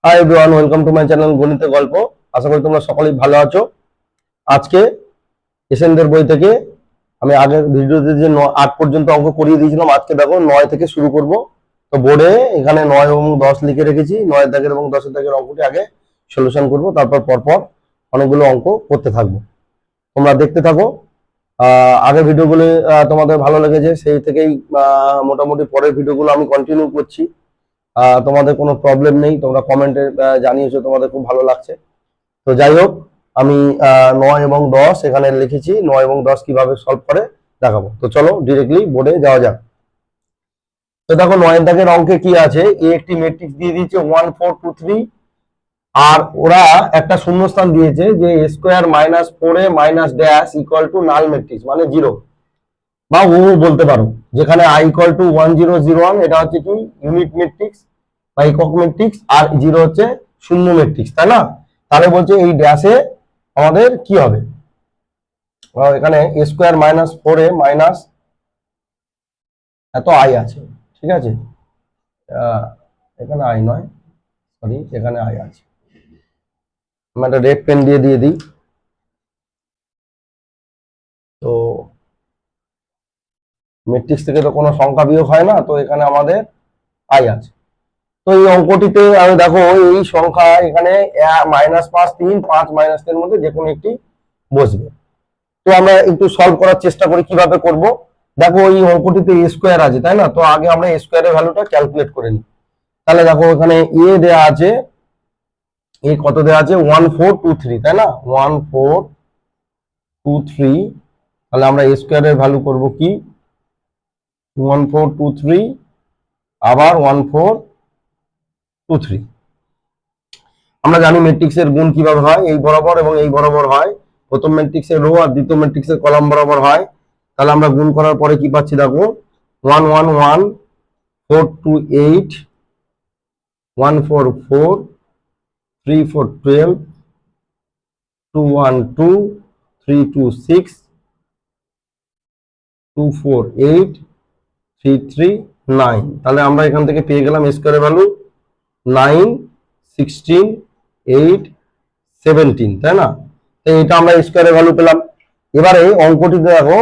Hi everyone, welcome to my channel গণিতের গল্প। আশা করি তোমরা সকলেই ভালো আছো। আজকে এসএনদের বই থেকে আমি আগের ভিডিওতে যে 8 পর্যন্ত অঙ্ক করিয়ে দিয়েছিলাম, আজকে দেখো 9 থেকে শুরু করব। তো বোর্ডে এখানে 9 এবং 10 লিখে রেখেছি। 9 দাগের এবং 10 দাগের অঙ্কটি আগে সলিউশন করব, তারপর পরপর অনেকগুলো অঙ্ক করতে থাকবো। তোমরা দেখতে থাকো। আগের ভিডিওগুলো তোমাদের ভালো লেগেছে, সেই থেকেই মোটামুটি পরের ভিডিওগুলো আমি কন্টিনিউ করছি। তোমাদের কোনো প্রবলেম নেই, তোমরা কমেন্টে জানিয়েছো তোমাদের খুব ভালো লাগছে। তো যাই হোক, আমি 9 এবং 10 এখানে লিখেছি। 9 এবং 10 কিভাবে সলভ করে দেখাবো। তো চলো ডিরেক্টলি বোর্ডে যাওয়া যাক। তো দেখো 9 দাগের অঙ্কে কি আছে, একটি ম্যাট্রিক্স দিয়ে দিয়েছে 1 4 2 3, আর ওরা একটা শূন্যস্থান দিয়েছে যে a square minus 4a minus dash equal to null matrix মানে 0, বা ও বলতে পারো যেখানে i ইকুয়াল টু 1 0 0 1, এটা হচ্ছে কি ইউনিট ম্যাট্রিক্স বা একক ম্যাট্রিক্স, আর 0 হচ্ছে শূন্য ম্যাট্রিক্স, তাই না? তাহলে বলছে এই ড্যাশে আমাদের কি হবে। এখানে a square minus 4a minus এত i আছে, ঠিক আছে। এখানে i নয়, সরি, এখানে i আছে। আমি একটা রেড পেন দিয়ে দিই। তো ম্যাট্রিক্স থেকে তো কোনো সংখ্যা বিয়োগ হয় না, তো এখানে আমাদের i আছে। তো এই অঙ্কটিতে আমি দেখো এই সংখ্যা এখানে -5 3 5 -3 এর মধ্যে যে কোনো একটি বসবে। তো আমরা একটু সলভ করার চেষ্টা করি কিভাবে করব। দেখো এই অঙ্কটিতে a স্কয়ার আছে, তাই না? তো আগে আমরা a স্কয়ারের ভ্যালুটা ক্যালকুলেট করে নিই। তাহলে দেখো এখানে a দেয়া আছে, a কত দেয়া আছে 1423, তাই না? 1423। তাহলে আমরা a স্কয়ারের ভ্যালু করব কি 1423 আবার 1423। আমরা জানি ম্যাট্রিক্সের গুণ কিভাবে হয়, এই বরাবর এবং এই বরাবর হয়। প্রথম ম্যাট্রিক্সের রো আর দ্বিতীয় ম্যাট্রিক্সের কলাম বরাবর হয়। তাহলে আমরা গুণ করার পরে কি পাচ্ছি দেখো 1 1 1 4 2 8 1 4 4 3 4 12 2 1 2 3 2 6 2 4 8 3 3 9। তাহলে আমরা এখান থেকে পেয়ে গেলাম স্কয়ারের ভ্যালু 9 16 8 17, তাই না? তো এটা আমরা স্কয়ারের ভ্যালু পেলাম। এবারে অঙ্কটিতে দেখো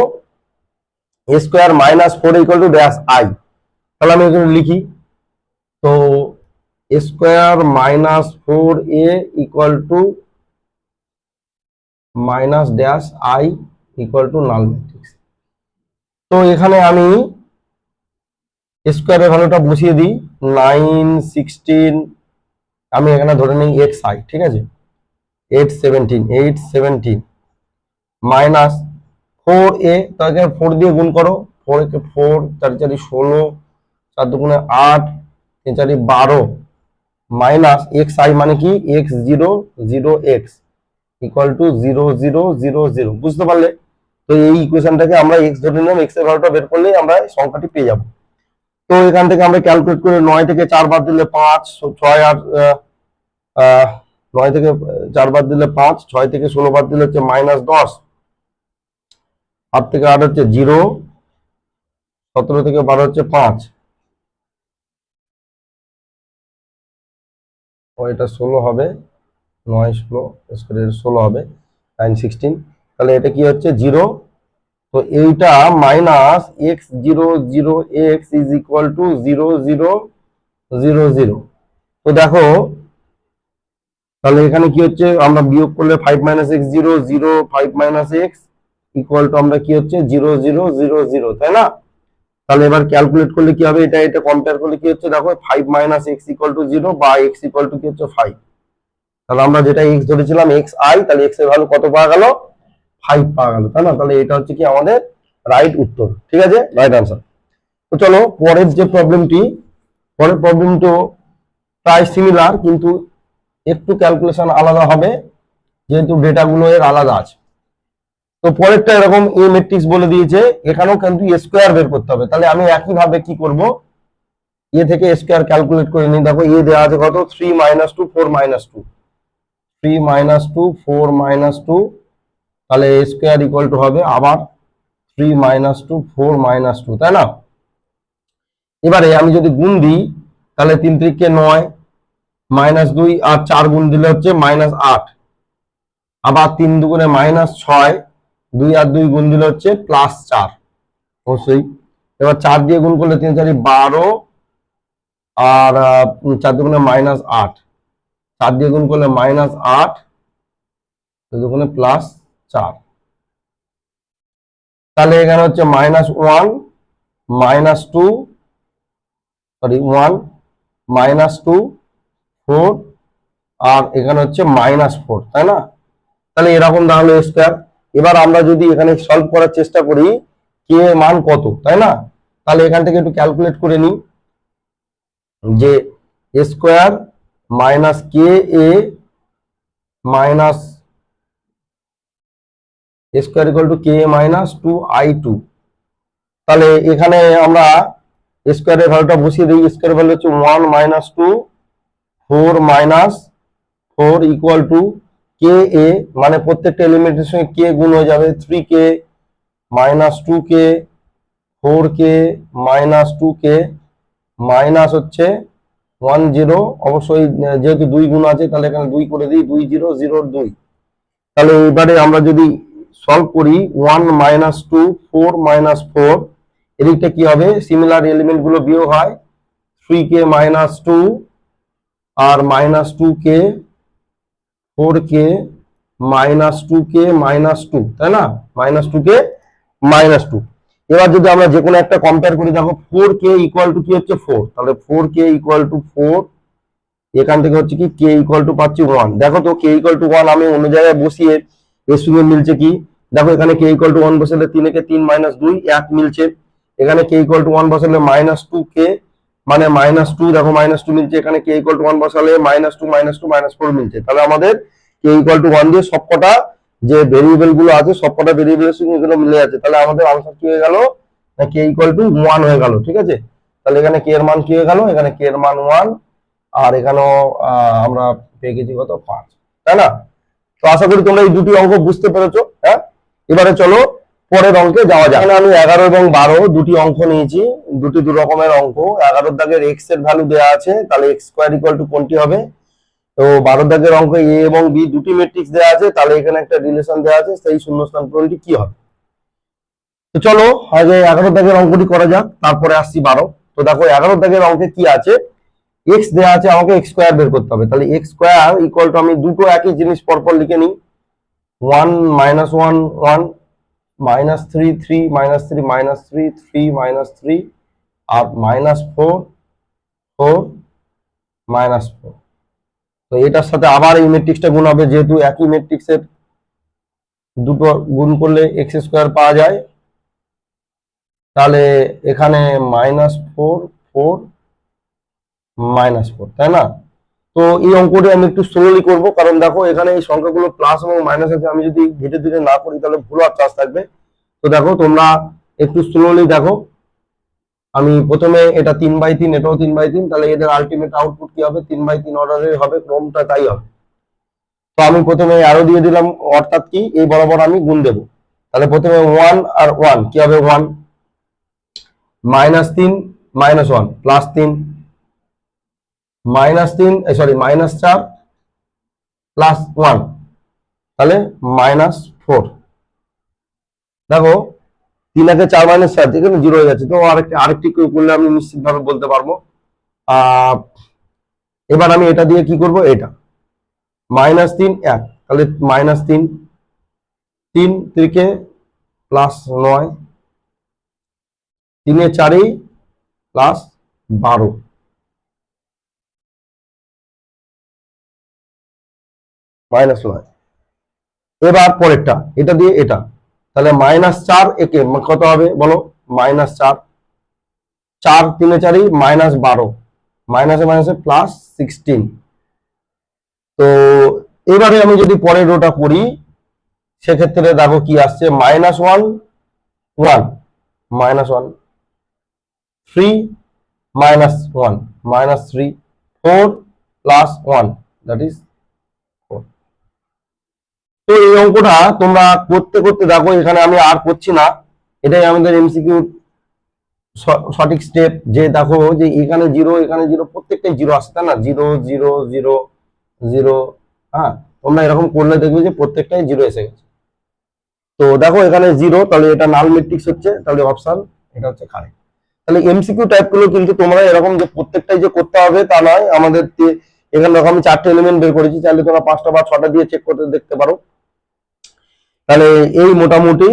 a square minus 4 equal to dash i। তাহলে আমি এখানে লিখি, তো a square minus 4a equal to minus dash i equal to null matrix. তো এখানে আমি স্কয়ারের ভ্যালুটা বসিয়ে দিই 9 16, আমি এখানে ধরে নিই xi, ঠিক আছে, 8 17 মাইনাস 4a, তো এখানে 4 দিয়ে গুণ করো, 4 কে 4 4 4 16 4 দুগুণে 8 3 4 12 মাইনাস xi মানে কি x0 0x ইকুয়াল টু 0 0 0 0। বুঝতে পারলে? তো এই ইকুয়েশনটাকে আমরা x ধরে নিলাম, x এর ভ্যালুটা বের করলেই আমরা সংখ্যাটি পেয়ে যাব। তো এখান থেকে আমরা ক্যালকুলেট করে 9 থেকে 4 বাদ দিলে 5, 6 আর 9 থেকে 4 বাদ দিলে 5, 6 থেকে 16 বাদ দিলে হচ্ছে -10, 8 থেকে 8 হচ্ছে 0, 17 থেকে 12 হচ্ছে 5, ও এটা 16 হবে, 9 16 স্কয়ারের 16 হবে, 9 16। তাহলে এটা কি হচ্ছে 0। তো এইটা minus x0 0x is equal to 0 0 0 0। তো দেখো তাহলে এখানে কি হচ্ছে, আমরা বিয়োগ করলে 5 x0 0 5 x ইকুয়াল টু আমরা কি হচ্ছে 0 0 0 0, তাই না? তাহলে এবার ক্যালকুলেট করলে কি হবে, এটা কম্পেয়ার করলে কি হচ্ছে দেখো 5 x ইকুয়াল টু 0 বা x ইকুয়াল টু কি হচ্ছে 5। তাহলে আমরা যেটা x ধরেছিলাম xi, তাহলে x এর ভ্যালু কত পাওয়া গেল 5 পাওয়া গেল, তাই না? তাহলে এটা হচ্ছে কি আমাদের রাইট উত্তর, ঠিক আছে, রাইট আনসার। তো চলো পরের যে প্রবলেমটি, পরের প্রবলেমটা প্রায় সিমিলার, কিন্তু একটু ক্যালকুলেশন আলাদা হবে যেহেতু ডেটাগুলো এর আলাদা আছে। তো পরেরটা এরকম এ ম্যাট্রিক্স বলে দিয়েছে, এখানেও কিন্তু এ স্কয়ার বের করতে হবে। তাহলে আমি একই ভাবে কি করব, এ থেকে স্কয়ার ক্যালকুলেট করে নিই। দেখো এ দেওয়া আছে কত 3 2 4 2, 3 2 4 2, তাহলে এ স্কয়ার ইকুয়াল টু হবে আবার 3 2 4 2, তাই না? এবারে আমি যদি গুণ দিই তাহলে 3 3 কে 9 -2 আর 4 গুণ দিলে হচ্ছে -8, আবার 3 দুগুণে -6, 2 আর 2 গুণ দিলে হচ্ছে +4 অবশ্যই। এবার 4 দিয়ে গুণ করলে 3 4 12 আর 4 দুগুণে -8, 4 দিয়ে গুণ করলে -8, 2 দুগুণে +4, তাহলে এখানে হচ্ছে -1 -2 সরি 1 -2 4 আর এখানে হচ্ছে -4, তাই না? তাহলে এরকম দাঁড়ালো স্কোয়ার। এবার আমরা যদি এখানে সলভ করার চেষ্টা করি কে এর মান কত, তাই না? তাহলে এখান থেকে একটু ক্যালকুলেট করে নিই যে square minus K A minus square equal to K minus 2i2। তাহলে এখানে আমরা স্কোয়ারের ভ্যালুটা বসিয়ে দিই। স্কোয়ার ভ্যালু হচ্ছে 1 - 2 4 - 4 ইকুয়াল টু কে এ, মানে প্রত্যেকটা এলিমেন্টের সঙ্গে কে গুণ হয়ে যাবে, 3k - 2k 4k - 2k minus হচ্ছে 1 0, অবশ্যই যেহেতু 2 গুণ আছে তাহলে এখানে 2 করে দিই, 2 0 0 2। তাহলে এবারে আমরা যদি সলভ করি 1 - 2 4 - 4, এদিকটা কি হবে, সিমিলার এলিমেন্ট গুলো বিয়োগ হয়, 3k - 2 আর -2k 4k -2k -2, তাই না? -2k -2। এবার যদি আমরা যে কোনো একটা কম্পেয়ার করি, দেখো 4k ইকুয়াল টু কি হচ্ছে 4, তাহলে 4k ইকুয়াল টু 4, এখান থেকে হচ্ছে কি k ইকুয়াল টু পাচ্ছি 1। দেখো তো k ইকুয়াল টু 1 আমি অন্য জায়গায় বসিয়ে এর সঙ্গে মিলছে কি, দেখো এখানে k ইকুয়াল টু 1 বসালে 3 একে 3 - 2 1 মিলছে, এখানে k ইকুয়াল টু 1 বসালে -2k মানে -2, দেখো -2 মিলছে, এখানে k ইকুয়াল টু 1 বসালে -2 - 2 -4 মিলছে। তাহলে আমাদের k ইকুয়াল টু 1 দিয়ে সবকটা যে ভেরিয়েবল গুলো আছে সবকটা ভেরিয়েবলের সঙ্গে এগুলো মিলে যাচ্ছে, তাহলে আমাদের আনসার কি হয়ে গেল, না k ইকুয়াল টু 1 হয়ে গেল। ঠিক আছে, তাহলে এখানে k এর মান কি হয়ে গেল, এখানে k এর মান 1, আর এখানেও আমরা পেয়ে গেছি কত 5, তাই না? তো আশা করি তোমরা এই দুটি অঙ্ক বুঝতে পেরেছো। হ্যাঁ, এবারে চলো পরের অঙ্কে যাওয়া যাক। এখানে আমি 11 এবং 12 দুটি অঙ্ক নিয়েছি, দুটি দু রকমের অঙ্ক। 11 দাগের x এর ভ্যালু দেওয়া আছে, তাহলে x স্কয়ার ইকুয়াল টু কোনটি হবে। তো 12 দাগের অঙ্কে a এবং b দুটি ম্যাট্রিক্স দেওয়া আছে, তাহলে এখানে একটা রিলেশন দেওয়া আছে, সেই শূন্যস্থান পূরণটি কি হবে। তো চলো আগে 11 দাগের অঙ্কটি করা যাক, তারপরে আসছি 12। তো দেখো 11 দাগের অঙ্কে কি আছে, x দেওয়া আছে, আমাকে x স্কয়ার বের করতে হবে। তাহলে x স্কয়ার ইকুয়াল টু, আমি দুটো একই জিনিস পরপর লিখে নিই, 1 - 1 1 -3 3 -3 -3 3 -3 আর -4 4 -4। তো এটার সাথে আবার এই ম্যাট্রিক্সটা গুণ হবে, যেহেতু একই ম্যাট্রিক্সের দুটো গুণ করলে x স্কয়ার পাওয়া যায়, তাহলে এখানে -4 4 -4, তাই না? তো এই অঙ্কটি আমি একটু স্লোলি করব, কারণ দেখো এখানে এই সংখ্যাগুলো প্লাস এবং মাইনাস আছে, আমি যদি ধীরে ধীরে না করি তাহলে ভুল হওয়ার চান্স থাকবে। তো দেখো তোমরা একটু স্লোলি দেখো, আমি প্রথমে এটা 3/3, এটাও 3/3, তাহলে এদের আলটিমেট আউটপুট কি হবে, 3/3 অর্ডারের হবে, ক্রমটা তাই হবে। তো আমি প্রথমে অ্যারো দিয়ে দিলাম, অর্থাৎ কি এই বরাবর আমি গুণ দেব। তাহলে প্রথমে 1 আর 1 কি হবে, 1 -3 -1 +3 -3 সরি -4 +1, তাহলে -4। দেখো 3 একে 4 - 4, এখানে 0 হয়ে যাচ্ছে, তো আরেকটি করলে আমি নিশ্চিতভাবে বলতে পারবো। এবার আমি এটা দিয়ে কি করব, এটা -3 1, তাহলে -3 3 3 +9 3 4 +12 -9। এবার পরেরটা, এটা দিয়ে এটা, তাহলে -4 একে কত হবে বলো, -4 4 3 4 -12 মাইনাসে মাইনাসে +16। তো এবারে আমি যদি পরের রোটা করি, সেক্ষেত্রে দেখো কি আসছে, -1 1 -1 3 -1 -3 4 +1, দ্যাট ইজ 4। তো এই অঙ্কটা তোমরা করতে করতে দেখো, এখানে আমি আর করছি না, এটাই আমাদের এমসিকিউ সঠিক স্টেপ, যে দেখো যে এখানে জিরো এখানে জিরো প্রত্যেকটাই জিরো আসছে তাই না, জিরো জিরো জিরো জিরো। হ্যাঁ, তোমরা এরকম করলে দেখবে যে প্রত্যেকটাই জিরো এসে গেছে। তো দেখো এখানে জিরো, তাহলে এটা নাল ম্যাট্রিক্স হচ্ছে, তাহলে অপশন এটা হচ্ছে কারেক্ট। তাহলে এমসিকিউ টাইপ গুলো কিন্তু তোমরা এরকম যে প্রত্যেকটাই যে করতে হবে তা নয়, আমাদের এখানে দেখো আমি 4টে এলিমেন্ট বের করেছি, চাইলে তোমরা 5টা বা 6টা দিয়ে চেক করতে দেখতে পারো। তাহলে এই মোটামুটি,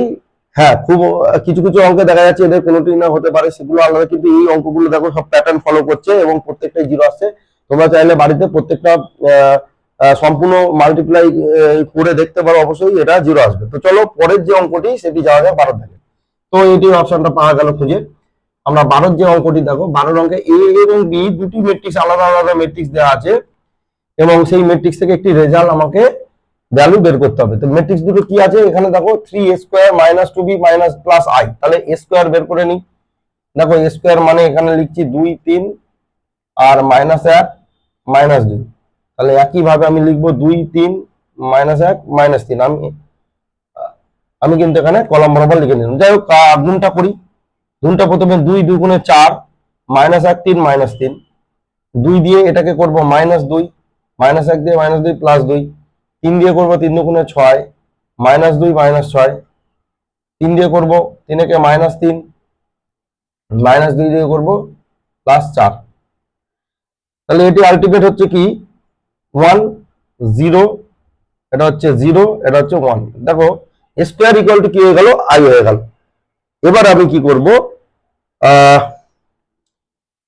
হ্যাঁ খুব কিছু কিছু অঙ্কে দেখা যাচ্ছে এদের কোনোটি না হতে পারে, সেগুলো আলাদা, কিন্তু এই অঙ্কগুলো দেখো সব প্যাটার্ন ফলো করছে এবং প্রত্যেকটাই জিরো আসছে। তোমরা চাইলে বাড়িতে প্রত্যেকটা সম্পূর্ণ মাল্টিপ্লাই করে দেখতে পারো, অবশ্যই এটা জিরো আসবে। তো চলো পরের যে অঙ্কটি সেটি যাওয়া যায় 12 থেকে। তো এটি অপশনটা পাওয়া গেল খুঁজে। আমরা 12 যে অঙ্কটি দেখো, 12 অঙ্কে এ এবং বি দুটি ম্যাট্রিক্স, আলাদা আলাদা ম্যাট্রিক্স দেওয়া আছে এবং সেই ম্যাট্রিক্স থেকে একটি রেজাল্ট আমাকে ভ্যালু বের করতে হবে। তো ম্যাট্রিক্স দুটো কি আছে এখানে দেখো, 3a square minus 2b minus plus i। তাহলে a স্কোয়ার বের করে নিই। দেখো a স্কোয়ার মানে এখানে লিখছি 2 3 আর মাইনাস 1 মাইনাস 2। তাহলে একইভাবে আমি লিখবো 2 3 মাইনাস 1 মাইনাস 3। আমি কিন্তু এখানে কলাম বরাবর লিখে নিলাম। যাই হোক, গুণটা করি। গুণটা প্রথমে 2 2 গুণে 4 মাইনাস 1 3 মাইনাস 3। 2 দিয়ে এটাকে করব মাইনাস 2, মাইনাস 1 দিয়ে মাইনাস 2 প্লাস 2। 3 দিয়ে করবো 3 দুগুণে 6 মাইনাস 2 মাইনাস 6। 3 দিয়ে করবো 3 একে মাইনাস 3, মাইনাস 2 দিয়ে করবো প্লাস 4। তাহলে এটি আলটিমেট হচ্ছে কি 1 0, এটা হচ্ছে 0, এটা হচ্ছে 1। দেখো স্কোয়ার ইকুয়াল টু কি হয়ে গেল, i হয়ে গেল। এবার আমি কি করব,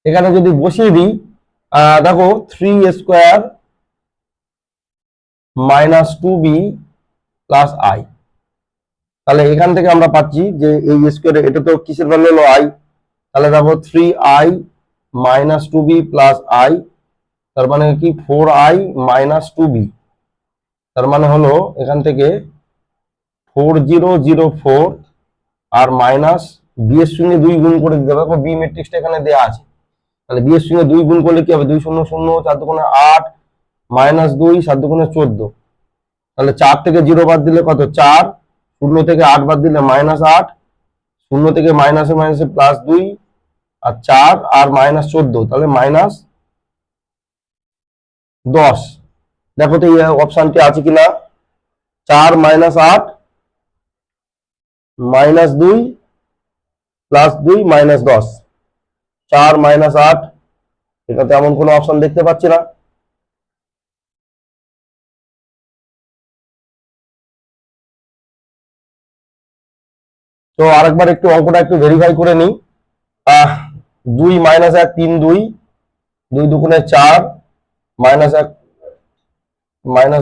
এখানে যদি বসিয়ে দিই, দেখো 3 square minus 2b plus i। তাহলে এখান থেকে আমরা পাচ্ছি যে এই স্কোয়ার, এটা তো কিসের ভ্যালু হলো i। তাহলে দেখো 3i minus 2b plus i, তার মানে কি 4i মাইনাস 2b। তার মানে হলো এখান থেকে 4004 আর মাইনাস বি এর সঙ্গে 2 গুণ করে দিতে হবে। বি ম্যাট্রিক্সটা এখানে দেওয়া আছে, তাহলে বি এর সঙ্গে 2 গুণ করলে কি হবে, 2 0 0 4 দুগুণে 8 মাইনাস 2 7 দুগুণে 14। তাহলে 4 থেকে 0 বাদ দিলে কত, 4, 0 থেকে 8 বাদ দিলে মাইনাস 8, 0 থেকে মাইনাসে মাইনাসে প্লাস 2 আর 4 আর মাইনাস 14, তাহলে মাইনাস 10। দেখো তো এই অপশনটি আছে কিনা, 4 minus 8 minus 2 plus 2 minus 10। 4 minus 8, এটাতে এমন কোনো অপশন দেখতে পাচ্ছি না। তো আরেকবার একটু অঙ্কটা একটু ভেরিফাই করে নিই। 2 মাইনাস 1 3 2, 2 দুগুণে 4 মাইনাস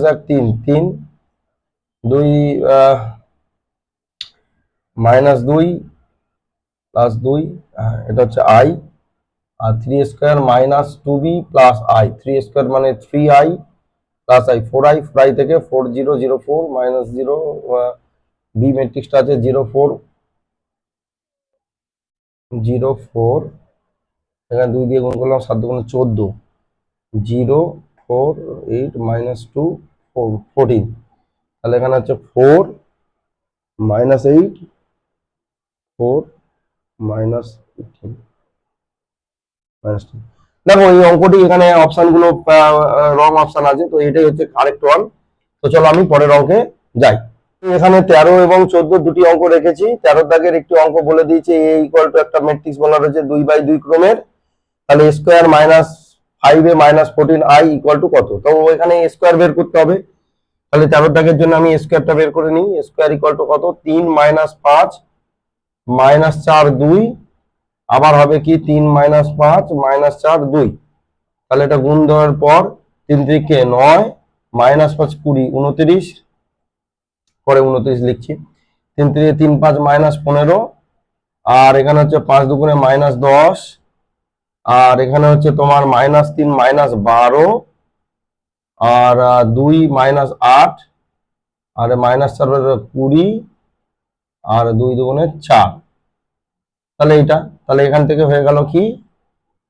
1 3 3, 2 মাইনাস 2 প্লাস 2, এটা হচ্ছে i। আর 3 square minus 2b plus i, 3 square মানে 3i plus i, 4i, 4i থেকে 4004 মাইনাস 0, বি ম্যাট্রিক্সটা আছে 0 4 0 4। এখানে 2 দিয়ে গুণ করলাম 7 দুগুণে 14, 0 4 8 মাইনাস 2 14। তাহলে এখানে হচ্ছে 4 মাইনাস 8 4 মাইনাস 18 মাইনাস 2। দেখো এই অঙ্কটি এখানে অপশন গুলো রং অপশন আছে, তো এটাই হচ্ছে কারেক্ট ওয়ান। তো চলো আমি পরের অঙ্কে যাই। এখানে 13 এবং 14 দুটি অঙ্ক রেখেছি। 13 দাগের একটি অঙ্ক বলে দিয়েছে a ইকুয়াল টু একটা ম্যাট্রিক্স বলা রয়েছে 2/2 ক্রমের। তাহলে square minus 5a minus 14i equal to কত। তো এখানে স্কোয়ার বের করতে হবে। তাহলে 13 দাগের জন্য আমি স্কোয়ারটা বের করে নিই। স্কোয়ার ইকুয়াল টু কত, 3 মাইনাস 5 মাইনাস 4 2, আবার হবে কি 3 মাইনাস 5 মাইনাস 4 2। তাহলে এটা গুণ দেওয়ার পর 3 থেকে 9 মাইনাস 5 20 29, পরে 29 লিখছি। 3 থেকে 3 5 মাইনাস 15, আর এখানে হচ্ছে 5 দুগুণে মাইনাস 10, আর এখানে হচ্ছে তোমার মাইনাস 3 মাইনাস 12, আর 2 মাইনাস 8, আর মাইনাস 4 20, আর 2 দুগুণে 4। তাহলে এইটা, তাহলে এখান থেকে হয়ে গেল কি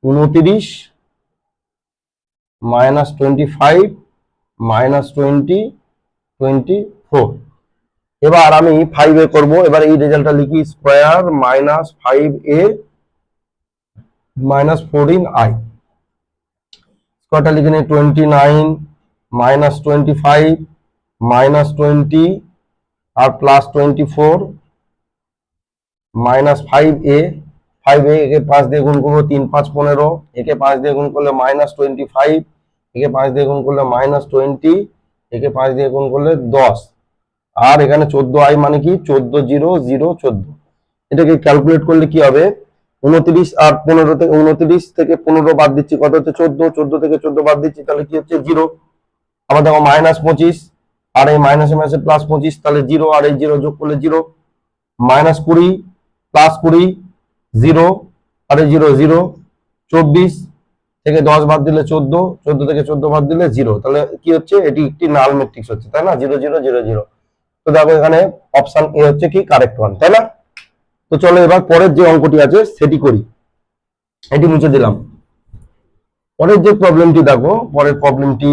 29 মাইনাস 25 মাইনাস 20 24। এবার আমি 5a করব। এবার এই রেজাল্টটা লিখি, square minus 5a minus 14i স্কোয়ারটা লিখে নিই 29 মাইনাস 25 মাইনাস 20 আর প্লাস 24 মাইনাস 5a একে 5 দিয়ে গুণ করবো 3 5 15 একে 5 দিয়ে গুণ করলে মাইনাস 25 একে 5 দিয়ে গুণ করলে মাইনাস 20 একে 5 দিয়ে গুণ করলে 10 আর এখানে 14i মানে কি 14 0 0 14 এটাকে ক্যালকুলেট করলে কি হবে 29 আর 15 থেকে 29 থেকে 15 বাদ দিচ্ছি কত হচ্ছে 14 14 থেকে 14 বাদ দিচ্ছি তাহলে কি হচ্ছে 0 আবার দেখো মাইনাস 25 আর এই মাইনাসে মাইনাসে প্লাস 25 তাহলে 0 আর এই 0 যোগ করলে 0 মাইনাস 20 প্লাস 20 0 আর এই 0 0 24 থেকে 10 বাদ দিলে 14 14 থেকে 14 বাদ দিলে 0 তাহলে কি হচ্ছে এটি একটি নাল ম্যাট্রিক্স হচ্ছে তাই না 0 0 0 0 তো দেখো এখানে অপশন এ হচ্ছে কি কারেক্ট ওয়ান তাই না তো চলো এবার পরের যে অঙ্কটি আছে সেটি করি এটি মুছে দিলাম পরের যে প্রবলেমটি দেখো পরের প্রবলেমটি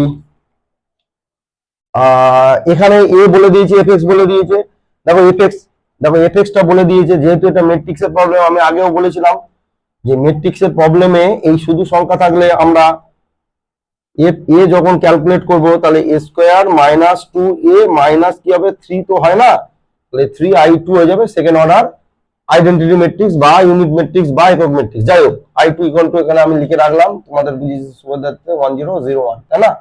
এখানে এ বলে দিয়েছে এফএক্স বলে দিয়েছে দেখো এফএক্সটা বলে দিয়েছে যেহেতু এটা ম্যাট্রিক্সের প্রবলেম আমি আগেও বলেছিলাম যে ম্যাট্রিক্সের প্রবলেমে এই শুধু সংখ্যা থাকলে আমরা এ যখন ক্যালকুলেট করব তাহলে এ স্কোয়ার মাইনাস 2a মাইনাস কি হবে 3 তো হয় না তাহলে 3i2 হয়ে যাবে সেকেন্ড অর্ডার আইডেন্টিটি ম্যাট্রিক্স বা ইউনিট ম্যাট্রিক্স বা একক ম্যাট্রিক্স যাই হোক i2 ইকুয়াল টু এখানে আমি লিখে রাখলাম তোমাদের সুবিধার্থে 1001 তাই না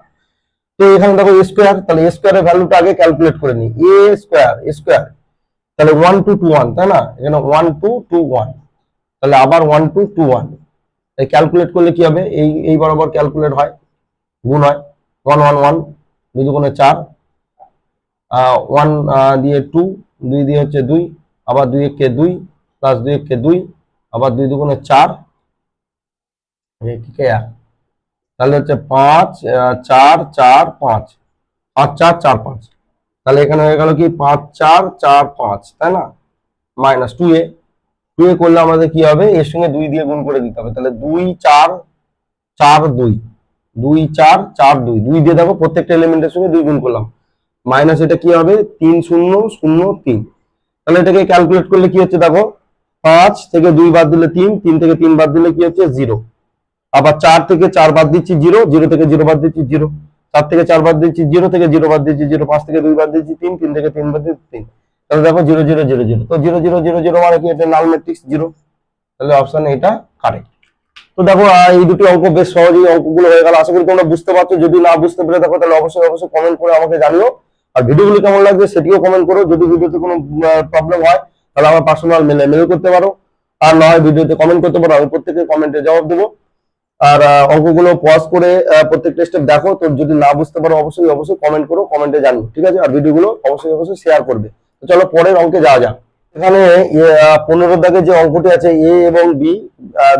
তো এখানে দেখো এ স্কোয়ার তাহলে এ স্কোয়ারের ভ্যালুটা আগে ক্যালকুলেট করে নিই এ স্কোয়ার তাহলে 1221 তাই না এখানে 1221 তাহলে আবার 1221 এই ক্যালকুলেট করলে কি হবে এই বরাবর ক্যালকুলেট হয় গুণ হয় 111 দুই দুগুণে 4 1 দিয়ে 2 2 দিয়ে হচ্ছে 2 আবার 2 একে 2 প্লাস 2 একে 2 আবার 2 দুগুণে 4 ঠিক আছে তাহলে হচ্ছে 5 4 4 5 5 4 4 5 তাহলে এখানে হয়ে গেল কি 5 4 4 5 তাই না মাইনাস 2a করলে আমাদের কি হবে এর সঙ্গে 2 দিয়ে গুণ করে দিতে হবে তাহলে 2 4 4 2 2 4 4 2 2 দিয়ে দেখো প্রত্যেকটা এলিমেন্টের সঙ্গে 2 গুণ করলাম মাইনাস এটা কি হবে 3 0 0 3 তাহলে এটাকে ক্যালকুলেট করলে কি হচ্ছে দেখো 5 থেকে 2 বাদ দিলে 3 3 থেকে 3 বাদ দিলে কি হচ্ছে 0 আবার 4 থেকে 4 বাদ দিচ্ছি 0 0 থেকে 0 বাদ দিচ্ছি 0 4 থেকে 4 বাদ দিচ্ছি 0 থেকে 0 বাদ দিচ্ছি 0 5 থেকে 2 বাদ দিচ্ছি 3 3 থেকে 3 বাদ দিচ্ছি 3 তাহলে দেখো 0 0 0 0 তো 0 0 0 0 মানে কি এটা নাল ম্যাট্রিক্স 0 তাহলে অপশন এটা কারেক্ট তো দেখো এই দুটি অঙ্ক বেশ সহজেই অঙ্কগুলো হয়ে গেল আশা করি তোমরা বুঝতে পারছো যদি না বুঝতে পেরে থাকো তাহলে অবশ্যই কমেন্ট করে আমাকে জানিও আর ভিডিওগুলো কেমন লাগবে সেটিও কমেন্ট করো যদি ভিডিওতে কোনো প্রবলেম হয় তাহলে আমার পার্সোনাল মেল করতে পারো আর না হয় ভিডিওতে কমেন্ট করতে পারো আমি প্রত্যেকের কমেন্টে জবাব দেবো আর অঙ্কগুলো পজ করে প্রত্যেকটা স্টেপ দেখো তো যদি না বুঝতে পারো অবশ্যই কমেন্ট করো কমেন্টে জানিও ঠিক আছে আর ভিডিওগুলো অবশ্যই শেয়ার করবে তো চলো পরের অঙ্কে যাওয়া যাক এখানে 15 দাগে যে অঙ্কটি আছে এ এবং বি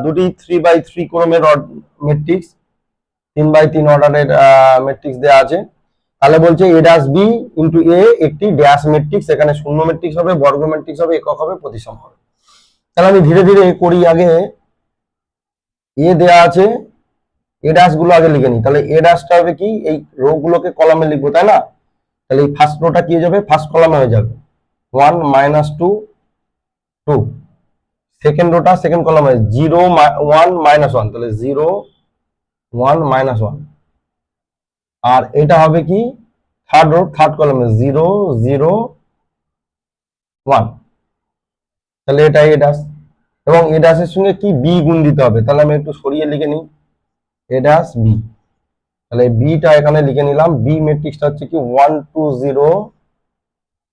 দুটি 3/3 ক্রমের ম্যাট্রিক্স 3/3 অর্ডারের ম্যাট্রিক্স দেওয়া আছে তাহলে বলছে এ ড্যাশ বি ইন্টু এ একটি ড্যাশ ম্যাট্রিক্স এখানে শূন্য ম্যাট্রিক্স হবে বর্গ ম্যাট্রিক্স হবে একক হবে প্রতিসম হবে তাহলে আমি ধীরে ধীরে করি আগে এ দেয়া আছে এ ড্যাশ গুলো আগে লিখে নিই তাহলে এ ড্যাশটা হবে কি এই রো গুলোকে কলামে লিখবো তাই না তাহলে এই ফার্স্ট রোটা কি হয়ে যাবে ফার্স্ট কলামে হয়ে যাবে 1 -2 2 সেকেন্ড রোটা সেকেন্ড কলামে 0 1 -1 তাহলে 0 1 -1 আর এটা হবে কি থার্ড রো থার্ড কলামে 0 0 1 তাহলে এটা এ ড্যাশ এবং এ ড্যাশের সঙ্গে কি বি গুণ দিতে হবে তাহলে আমি একটু সরিয়ে লিখে নিই এ ড্যাশ বি তাহলে বিটা এখানে লিখে নিলাম বি ম্যাট্রিক্সটা হচ্ছে কি 1 2 0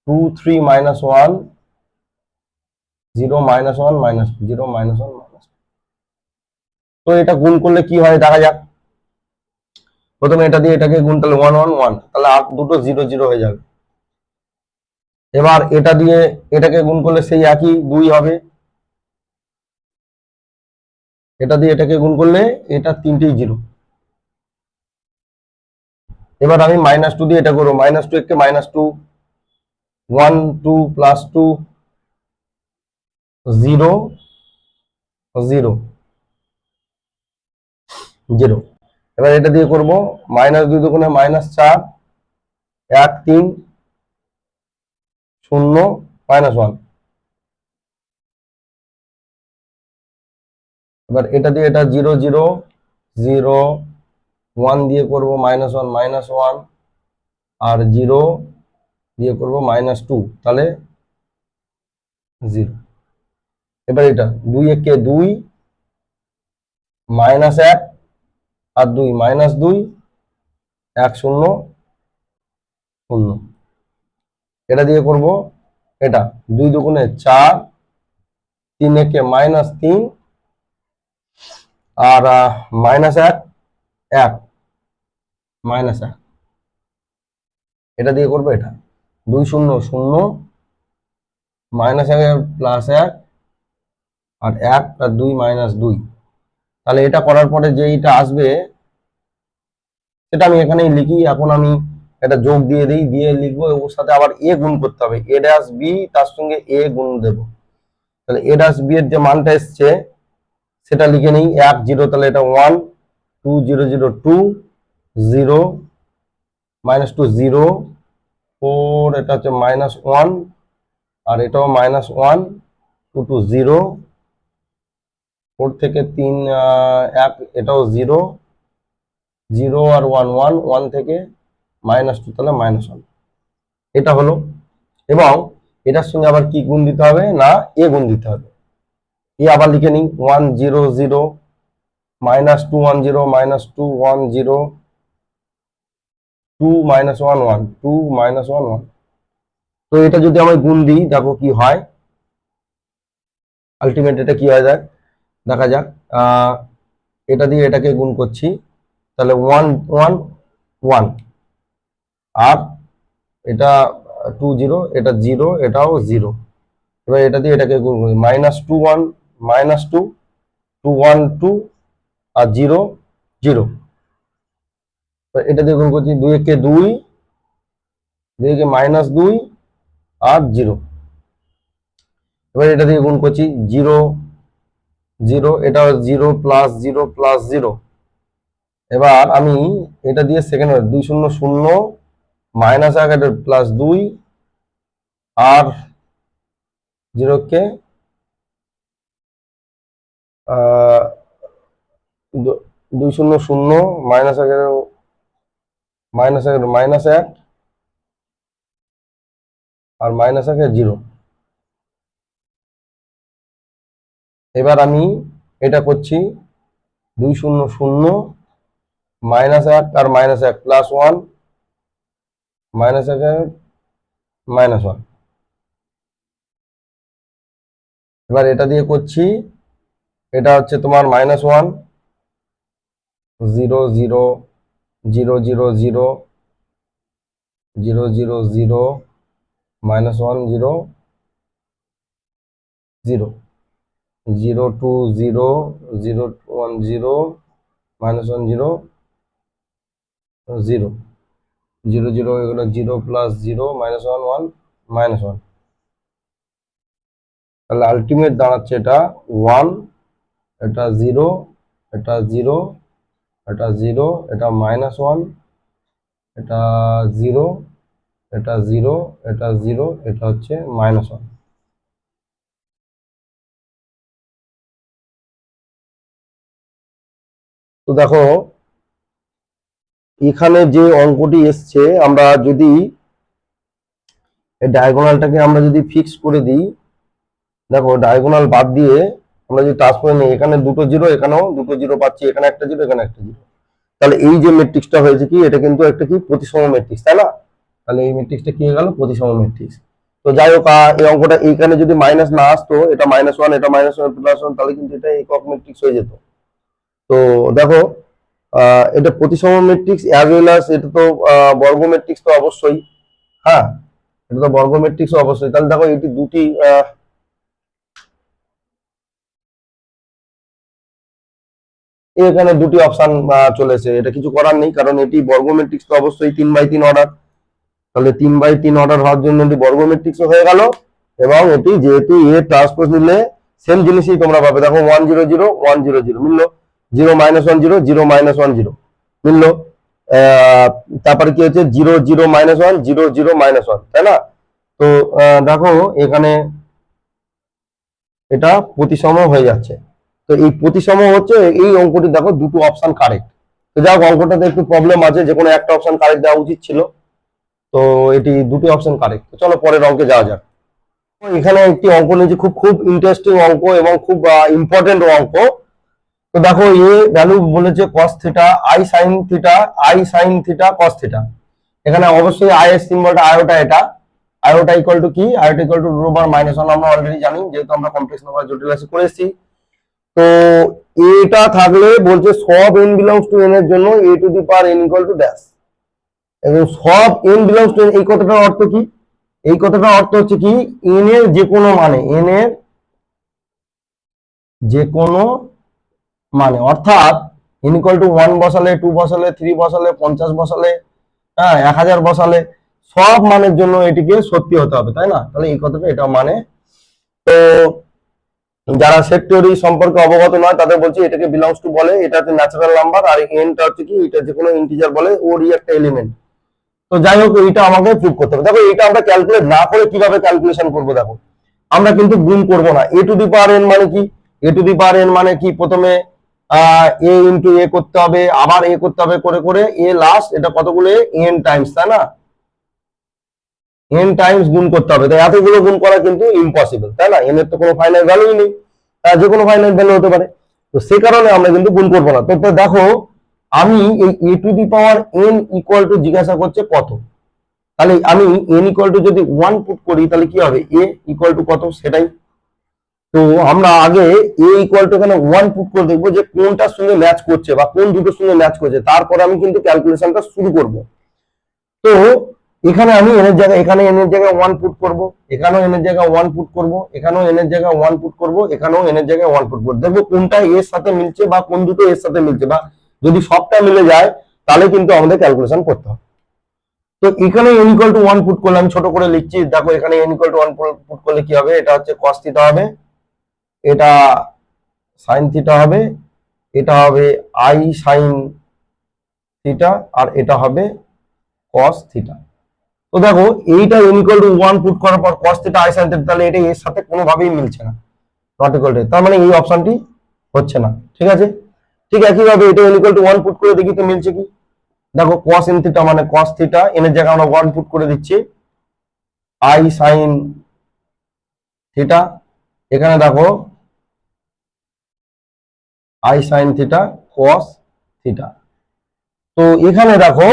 2 3 -1 0 -1 -2 0 -1 -2 তো এটা গুণ করলে কি হয় দেখা যাক প্রথমে এটা দিয়ে এটাকে গুণ তাহলে 1 1 1 তাহলে আর দুটো 0 0 হয়ে যাবে এবার এটা দিয়ে এটাকে গুণ করলে সেই একই 2 হবে এটা দিয়ে এটাকে গুণ করলে এটা তিনটেই 0 এবার আমি -2 দিয়ে এটা করবো -2 একে -2 1 2 +2 0 0 0 এবার এটা দিয়ে করব -2 দুগুণে -4 1 3 0 -1 এবার এটা দিয়ে এটা 0 0 0 1 দিয়ে করব -1 -1 আর 0 দিয়ে করব -2, তাহলে 0। এবার এটা 2 একে 2 -1 আর 2 -2 1 0 0। এটা দিয়ে করব এটা 2 দুগুণে 4 3 একে -3 আর -1 1 -1। এটা দিয়ে করবো এটা 2 0 0 -1 +1 আর 1 আর 2 -2। তাহলে এটা করার পরে যে এটা আসবে সেটা আমি এখানেই লিখি। এখন আমি এটা যোগ দিয়ে দিই, দিয়ে লিখবো ওর সাথে আবার এ গুণ করতে হবে, এ ড্যাশ বি তার সঙ্গে এ গুণ দেব। তাহলে এ ড্যাশ বি এর যে মানটা এসছে সেটা লিখে নিই 1 0, তাহলে এটা 1 2 0 0 2 0 -2 0 4, এটা হচ্ছে -1 আর এটাও -1 2 2 0 4 থেকে 3 1, এটাও 0 0 আর 1 1 1 থেকে -2, তাহলে -1। এটা হলো। এবং এটার সঙ্গে আবার কি গুণ দিতে হবে না এ গুণ দিতে হবে। এ আবার লিখে নিই 1 0 0 -2 1 0 -2 1 0 2 -1 1 2 -1 1। তো এটা যদি আমি গুণ দিই দেখো কি হয়, আলটিমেট এটা কি হয় দেখা যাক। এটা দিয়ে এটাকে গুণ করছি, তাহলে 1 1 1 আর এটা 2 0, এটা 0, এটাও 0। এবার এটা দিয়ে এটাকে গুণ করি -2 1 -2 2 1 2 আর 0 0। এটা দিয়ে গুণ করছি 2 একে 2 2 একে -2 আর 0। এবার এটা দিয়ে গুণ করছি 0 0, এটা 0 প্লাস 0 প্লাস 0। এবার আমি এটা দিয়ে সেকেন্ড 2 0 0 -1 প্লাস 2 আর 0 কে 2 0 0 -1 -1 আর -1 0। এবার আমি এটা করছি 2 0 0 -1 আর -1 প্লাস 1 -1 -1। এবার এটা দিয়ে করছি, এটা হচ্ছে তোমার -1 0 0 0 0 0 0 0 0 -1 0 0 0 2 0 0 1 0 -1 0 0 0 0, এগুলো 0 প্লাস 0 -1 1 -1। তাহলে আলটিমেট দাঁড়াচ্ছে এটা 1, এটা 0, এটা 0, এটা 0, এটা -1, এটা 0, এটা 0, এটা 0, এটা হচ্ছে -1। তো দেখো এখানে যে অঙ্কটি এসছে, আমরা যদি এই ডায়াগোনালটাকে আমরা যদি ফিক্স করে দিই, দেখো ডায়াগোনাল বাদ দিয়ে আমরা যদি ট্রান্সফার নিই, এখানে দুটো জিরো, এখানেও দুটো জিরো পাচ্ছি, এখানে একটা জিরো, এখানে একটা জিরো। তাহলে এই যে ম্যাট্রিক্সটা হয়েছে কি, এটা কিন্তু একটা কি প্রতিসম ম্যাট্রিক্স, তাই না? তাহলে এই ম্যাট্রিক্সটা কি হয়ে গেল প্রতিসম ম্যাট্রিক্স। তো যাই হোক, এই অঙ্কটা এইখানে যদি মাইনাস না আসতো, এটা -1 এটা -1 +1, তাহলে কিন্তু এটা একক ম্যাট্রিক্স হয়ে যেত। তো দেখো এটা প্রতিসম ম্যাট্রিক্স অ্যাজ ওয়েল অ্যাজ এটা তো বর্গ ম্যাট্রিক্স তো অবশ্যই। হ্যাঁ, এটা তো বর্গ ম্যাট্রিক্স অবশ্যই। তাহলে দেখো এটি দুটি এখানে দুটি অপশন চলেছে, এটা কিছু করার নেই, কারণ এটি বর্গ ম্যাট্রিক্স তো অবশ্যই 3/3 অর্ডার। তাহলে 3/3 অর্ডার হওয়ার জন্য এটি বর্গ ম্যাট্রিক্স হয়ে গেল। এবং এটি যেহেতু এ ট্রান্সপোজ নিলে সেম জিনিসই তোমরা পাবে। দেখো 1 0 0 1 0 0 মিললো, 0 -1 0 0 -1 0 মিললো। তারপরে কি হচ্ছে 0 0 -1 0 0 -1, তাই না? তো দেখো এখানে এটা প্রতিসম হয়ে যাচ্ছে। তো এই প্রতিসম হচ্ছে এই অঙ্কটি দেখো দুটো অপশন কারেক্ট। তো যাক অঙ্কটাতে একটু প্রবলেম আছে, যে কোনো একটা অপশন কারেক্ট দেওয়া উচিত ছিল, তো এটি দুটি অপশন কারেক্ট। চলো পরের অঙ্কে যাওয়া যাক। এখানে একটি অঙ্ক নিয়েছি, খুব খুব ইন্টারেস্টিং অঙ্ক এবং খুব ইম্পর্টেন্ট অঙ্ক। তো দেখো এ ভ্যালু বলেছে cos theta i sine theta cos theta. এখানে অবশ্যই আই এর সিম্বলটা আয়োটা, এটা আয়োটা ইকুয়াল টু কি, iota equal to root over minus one, আমরা অলরেডি জানি যেহেতু আমরা কমপ্লেক্স নাম্বার জটিল রাশি করে এসেছি। তো এটা থাকলে বলছে সব n বিলংস টু n এর জন্য a two the power n equal to dash, এবং সব n বিলংস টু n, এই কথাটার অর্থ কি, এই কথাটার অর্থ হচ্ছে কি n এর যে কোনো মানে, n এর যে কোনো মানে, অর্থাৎ n ইকুয়াল টু 1 বসালে, 2 বসালে, 3 বসালে, 50 বসালে, হ্যাঁ 1000 বসালে, সব মানের জন্য এটিকে সত্যি হতে হবে, তাই না? তাহলে এই কথাটা এটা মানে। তো যারা সেট থিওরি সম্পর্কে অবগত নয় তাদের বলছি এটাকে বিলংস টু বলে, এটা হচ্ছে ন্যাচারাল নাম্বার, আর এনটা হচ্ছে কি, এটা যে কোনো ইন্টিজার বলে, ওরই একটা এলিমেন্ট। তো যাই হোক এইটা আমাকে প্রুভ করতে হবে। দেখো এটা আমরা ক্যালকুলেট না করে কিভাবে ক্যালকুলেশন করব, দেখো আমরা কিন্তু গুণ করব না। এ টু দি পাওয়ার এন মানে কি, এ টু দি পাওয়ার এন মানে কি, প্রথমে এ ইন্টু এ করতে হবে, আবার এ করতে হবে, করে করে এ লাস্ট, এটা কতগুলো এন টাইমস, তাই না? এন টাইমস গুণ করতে হবে। তাই এতগুলো গুণ করা কিন্তু ইম্পসিবল, তাই না? এন এর তো কোনো ফাইনাইট ভ্যালুই নেই, যে কোনো ফাইনাইট ভ্যালু হতে পারে। তো সে কারণে আমরা কিন্তু গুণ করবো না। তো দেখো আমি এই a to the power n equal to জিজ্ঞাসা করছে কত, তাহলে আমি এন ইকুয়াল টু যদি 1 পুট করি তাহলে কি হবে, এ ইকুয়াল টু কত সেটাই। তো আমরা আগে এ ইকুয়াল টু এখানে 1 পুট করে দেখবো যে কোনটার সঙ্গে ম্যাচ করছে বা কোন দুটোর সঙ্গে ম্যাচ করছে, তারপরে আমি কিন্তু ক্যালকুলেশনটা শুরু করব। তো এখানে আমি এনের জায়গায়, এখানে এনের জায়গায় 1 পুট করব, এখানেও এনের জায়গায় 1 পুট করব, এখানেও এনের জায়গায় 1 পুট করব, এখানেও এনের জায়গায় 1 পুট করব, দেখবো কোনটা এর সাথে মিলছে বা কোন দুটো এর সাথে মিলছে, বা যদি সবটা মিলে যায় তাহলে কিন্তু আমাদের ক্যালকুলেশন করতে হবে। তো এখানে n ইকুয়াল টু 1 পুট করলে, আমি ছোট করে লিখছি, দেখো এখানে n ইকুয়াল টু 1 পুট করলে কি হবে, এটা হচ্ছে cos থিটা হবে, এটা sin থিটা হবে, এটা হবে i sin থিটা, আর এটা হবে cos থিটা। তো দেখো এইটা n ইকুয়াল টু 1 পুট করার পর cos theta i sin theta, তাহলে এটা এর সাথে কোনোভাবেই মিলছে না, নট ইকুয়াল টু, তার মানে এই অপশনটি হচ্ছে না। ঠিক আছে, ঠিক একইভাবে এটা n ইকুয়াল টু 1 পুট করে দেখি তো মিলছে কি। দেখো cos n থিটা মানে cos থিটা, n এর জায়গায় আমরা 1 পুট করে দিচ্ছি, i sin থিটা, এখানে দেখো i sin theta cos theta. তো এখানে দেখো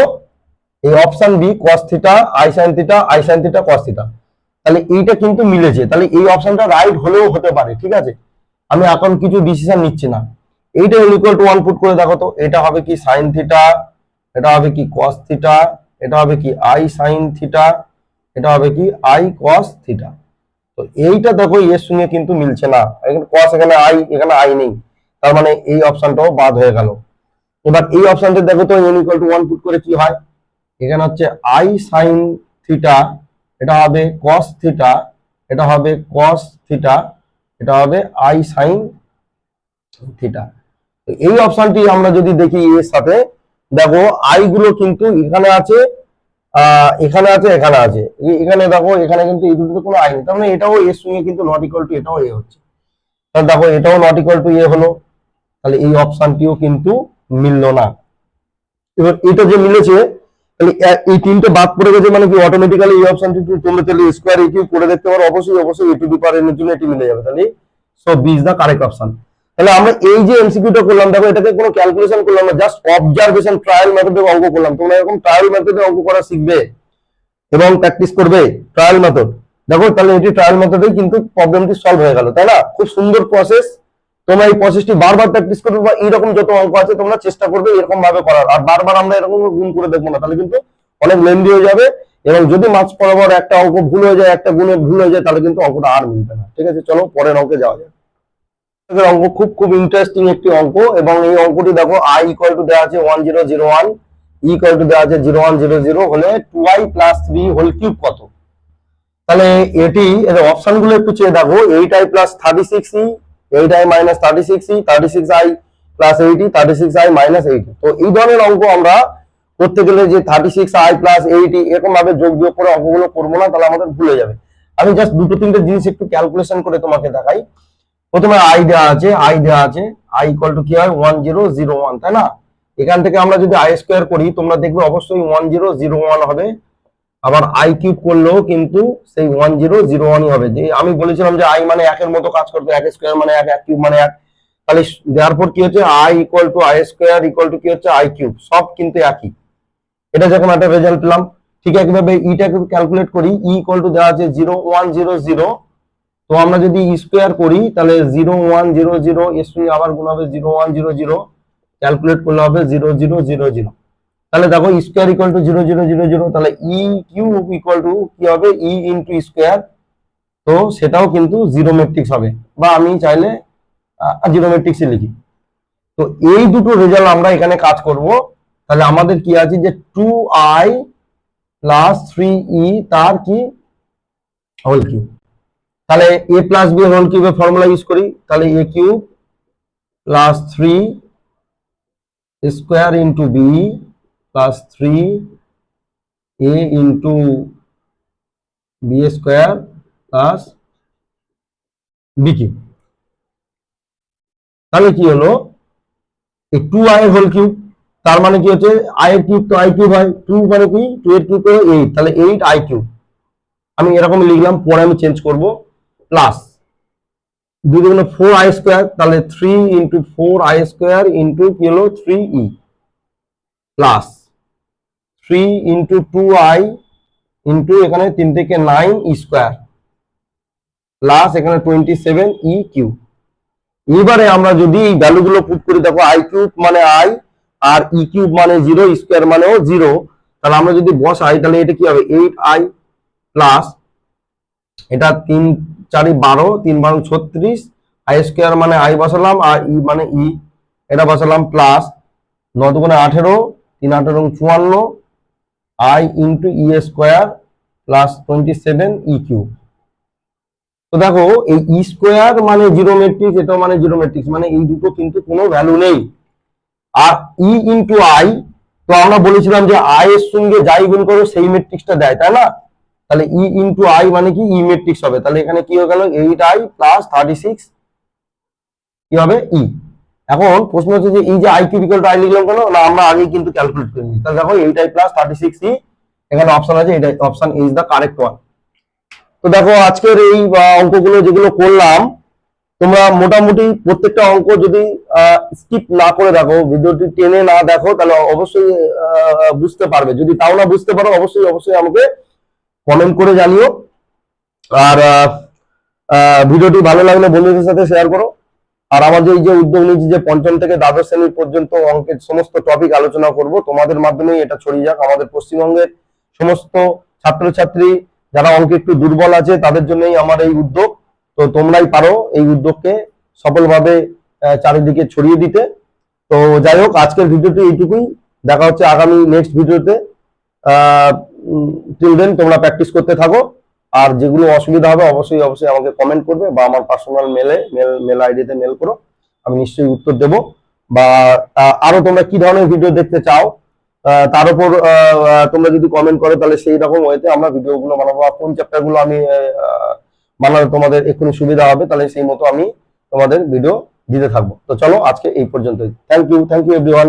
এই option B cos theta i sin theta, i sin theta cos theta, তাহলে এইটা কিন্তু মিলেছে, তাহলে এই অপশনটা রাইট হলেও হতে পারে। ঠিক আছে, আমি এখন কিছু ডিসিশন নিচ্ছি না। এইটা n ইকুয়াল টু 1 পুট করে দেখো তো, এটা হবে কি sin থিটা, এটা হবে কি cos থিটা, এটা হবে কি i sin থিটা, এটা হবে কি i cos থিটা। তো এইটা দেখো এর সঙ্গে কিন্তু মিলছে না, এখানে cos, এখানে i, এখানে i নেই, তার মানে এই অপশনটাও বাদ হয়ে গেল। এবার এই অপশনটা দেখো তো n ইকুয়াল টু 1 পুট করে কি হয়, এখানে হচ্ছে i sin থিটা, এটা হবে cos থিটা, এটা হবে cos থিটা, এটা হবে i sin থিটা। তো এই অপশনটি আমরা যদি দেখি এর সাথে, দেখো আই গুলো কিন্তু এখানে আছে, এখানে আছে, এখানে আছে, এখানে দেখো এখানে কিন্তু এই দুটোতে কোনো আই নেই, তার মানে এটাও এর সঙ্গে কিন্তু নট ইকুয়াল টু, এটাও এ হচ্ছে, তাহলে দেখো এটাও নট ইকুয়াল টু এ হলো, তাহলে এই অপশনটিও কিন্তু মিললো না। এবার এটা যে মিলেছে, তাহলে এই তিনটে বাদ পড়ে গেছে, মানে কি অটোমেটিক্যালি এই অপশনটি তোমরা তাহলে স্কয়ার এ কিউ করে দেখতে পারো, অবশ্যই অবশ্যই এ টু দি পাওয়ার এন এর জন্য এটি মিলে যাবে, তাহলে so B is the correct option. তাহলে আমরা এই যে এমসিকিউটা করলাম, দেখো এটাকে কোনো ক্যালকুলেশন করলাম না, জাস্ট অবজারভেশন ট্রায়াল মেথডে অঙ্ক করলাম। তোমরা এরকম ট্রায়াল মেথডে অঙ্ক করা শিখবে এবং প্র্যাকটিস করবে ট্রায়াল মেথড। দেখো তাহলে এটি ট্রায়াল মেথডেই কিন্তু প্রবলেমটি সলভ হয়ে গেল, তাই না? খুব সুন্দর প্রসেস, তোমরা এই প্রসেসটি বারবার প্র্যাকটিস করবে, বা এইরকম যত অঙ্ক আছে তোমরা চেষ্টা করবে এরকম ভাবে করার, আর বারবার আমরা এরকম গুণ করে দেখবো না, তাহলে কিন্তু অনেক লেন্দি হয়ে যাবে, এবং যদি মার্কস বরাবর একটা অঙ্ক ভুল হয়ে যায়, একটা গুণে ভুল হয়ে যায়, তাহলে কিন্তু অঙ্কটা আর মিলবে না। ঠিক আছে, চলো পরের অঙ্কে যাওয়া যায়। অঙ্ক খুব খুব ইন্টারেস্টিং একটি অঙ্ক, এবং এই অঙ্কটি দেখো i ইকুয়াল টু দেওয়া আছে 1001, e ইকুয়াল টু দেওয়া আছে 0100 হলে 2i প্লাস 3 হোল কিউব কত। তাহলে এটি এর অপশন গুলো একটু চেয়ে দেখো, 8i plus 36e, 8i minus 36e, 36i plus 80, 36i minus 80। তো এই ধরনের অঙ্ক আমরা করতে গেলে যে 36i প্লাস 80 এরকম ভাবে যোগ বিয়োগ করে অঙ্কগুলো করবো না, তাহলে আমাদের ভুলে যাবে। আমি জাস্ট দুটো তিনটে জিনিস একটু ক্যালকুলেশন করে তোমাকে দেখাই। প্রথমে আই দেওয়া আছে আই ইকুয়াল টু কি হয় 1001, তাই না? এখান থেকে আমরা যদি আই স্কোয়ার করি তোমরা দেখবে অবশ্যই 1001 হবে, আবার আই কিউব করলেও কিন্তু সেই 1001ই হবে। যে আমি বলেছিলাম যে আই মানে একের মতো কাজ করতে, এক স্কোয়ার মানে এক, এক কিউব মানে এক, তাহলে দেওয়ার কি হচ্ছে I equal to I square equal to কি হচ্ছে আই কিউব, সব কিন্তু একই। এটা যখন একটা রেজাল্ট পেলাম, ঠিক একইভাবে ইটাকে ক্যালকুলেট করি, ই ইকুয়াল টু দেওয়া আছে 0100, তো আমরা যদি স্কোয়ার করি তাহলে 0100 এর সঙ্গে আবার গুণ হবে 0100, ক্যালকুলেট করলে হবে 0000। তাহলে দেখো স্কোয়ার ইকুয়াল টু 0000, তাহলে ই কিউব ইকুয়াল টু কি হবে ই ইন্টু স্কোয়ার, তো সেটাও কিন্তু জিরো ম্যাট্রিক্স হবে, বা আমি চাইলে জিরো ম্যাট্রিক্সই লিখি। তো এই দুটো রেজাল্ট আমরা এখানে কাজ করব। তাহলে আমাদের কি আছে যে 2i প্লাস 3e তার কি হোল কিউব। তাহলে a প্লাস বি হোল কিউবের ফর্মুলা ইউজ করি, তাহলে a cube plus 3 square into b plus 3a into b square plus b cube. তাহলে কি হলো এই 2i হোল কিউব, তার মানে কি হচ্ছে i এর কিউব তো i কিউব হয়, 2 মানে কি 2 এর কিউব হলো 8, তাহলে 8i কিউব আমি এরকম লিখলাম, পরে আমি চেঞ্জ করব, প্লাস 2 দুগুণে 4i স্কোয়ার, তাহলে 3 ইন্টু 4i স্কোয়ার ইন্টু কি হলো 3e plus 3 into 2i into এখানে 3 থেকে 9 ই স্কোয়ার প্লাস এখানে 27e কিউব। এবারে আমরা যদি এই ভ্যালুগুলো পুট করি, দেখো আই কিউব মানে আই আর ই কিউব মানে 0, স্কোয়ার মানেও 0, তাহলে আমরা যদি বসাই তাহলে এটা কি হবে 8i প্লাস এটা 3 4 12, 3 12 36, আই স্কোয়ার মানে আই বসালাম আর ই মানে ই, এটা বসালাম, প্লাস 9 দুগুণে 18, 3 18 54, I into E square plus 27e cube. তো দেখো এই ই স্কোয়ার মানে জিরো ম্যাট্রিক্স, এটাও মানে জিরো ম্যাট্রিক্স, মানে এই দুটো কিন্তু কোনো ভ্যালু নেই। আর ই ইন্টু আই, তো আমরা বলেছিলাম যে আই এর সঙ্গে যাই গুণ করো সেই ম্যাট্রিক্সটা দেয়, তাই না? তাহলে ই ইন্টু আই মানে কি ই ম্যাট্রিক্স হবে, তাহলে এখানে কি হয়ে গেল 8i প্লাস 36 কি হবে ই। এখন প্রশ্ন হচ্ছে যে এই যে I cube equal to I লিখলাম কেন না, আমরা আগে কিন্তু ক্যালকুলেট করে নিই। তাহলে দেখো 8i প্লাস 36e, এখানে অপশন আছে, এটা option is the correct one. তো দেখো আজকের এই অঙ্কগুলো যেগুলো করলাম, তোমরা মোটামুটি প্রত্যেকটা অঙ্ক যদি স্কিপ না করে দেখো, ভিডিওটি টেনে না দেখো, তাহলে অবশ্যই বুঝতে পারবে। যদি তাও না বুঝতে পারো অবশ্যই অবশ্যই আমাকে কমেন্ট করে জানিও। আর ভিডিওটি ভালো লাগলে বন্ধুদের সাথে শেয়ার করো। আর আমাদের এই যে উদ্যোগ নিয়েছি যে পঞ্চম থেকে দ্বাদশ শ্রেণী পর্যন্ত অঙ্কের সমস্ত টপিক আলোচনা করব, তোমাদের মাধ্যমেই এটা ছড়িয়ে যাক আমাদের পশ্চিমবঙ্গের সমস্ত ছাত্রছাত্রী যারা অঙ্কে একটু দুর্বল আছে তাদের জন্যই আমার এই উদ্যোগ। তো তোমরাই পারো এই উদ্যোগকে সফলভাবে চারিদিকে ছড়িয়ে দিতে। তো যাই হোক, আজকের ভিডিওটি এইটুকুই, দেখা হচ্ছে আগামী নেক্সট ভিডিওতে। টিল দেন তোমরা প্র্যাকটিস করতে থাকো, আর যেগুলো অসুবিধা হবে অবশ্যই অবশ্যই আমাকে কমেন্ট করবে বা আমার পার্সোনাল মেল আইডিতে মেল করো, আমি নিশ্চয়ই উত্তর দেব। বা আরো তোমরা কি ধরনের ভিডিও দেখতে চাও তার উপর তোমরা যদি কমেন্ট করো তাহলে সেই রকম ওয়েতে আমরা ভিডিওগুলো বানাবো। আর কোন চ্যাপ্টার গুলো আমি বানালে তোমাদের এক্ষুনি সুবিধা হবে, তাহলে সেই মতো আমি তোমাদের ভিডিও দিতে থাকবো। তো চলো আজকে এই পর্যন্তই। Thank you everyone.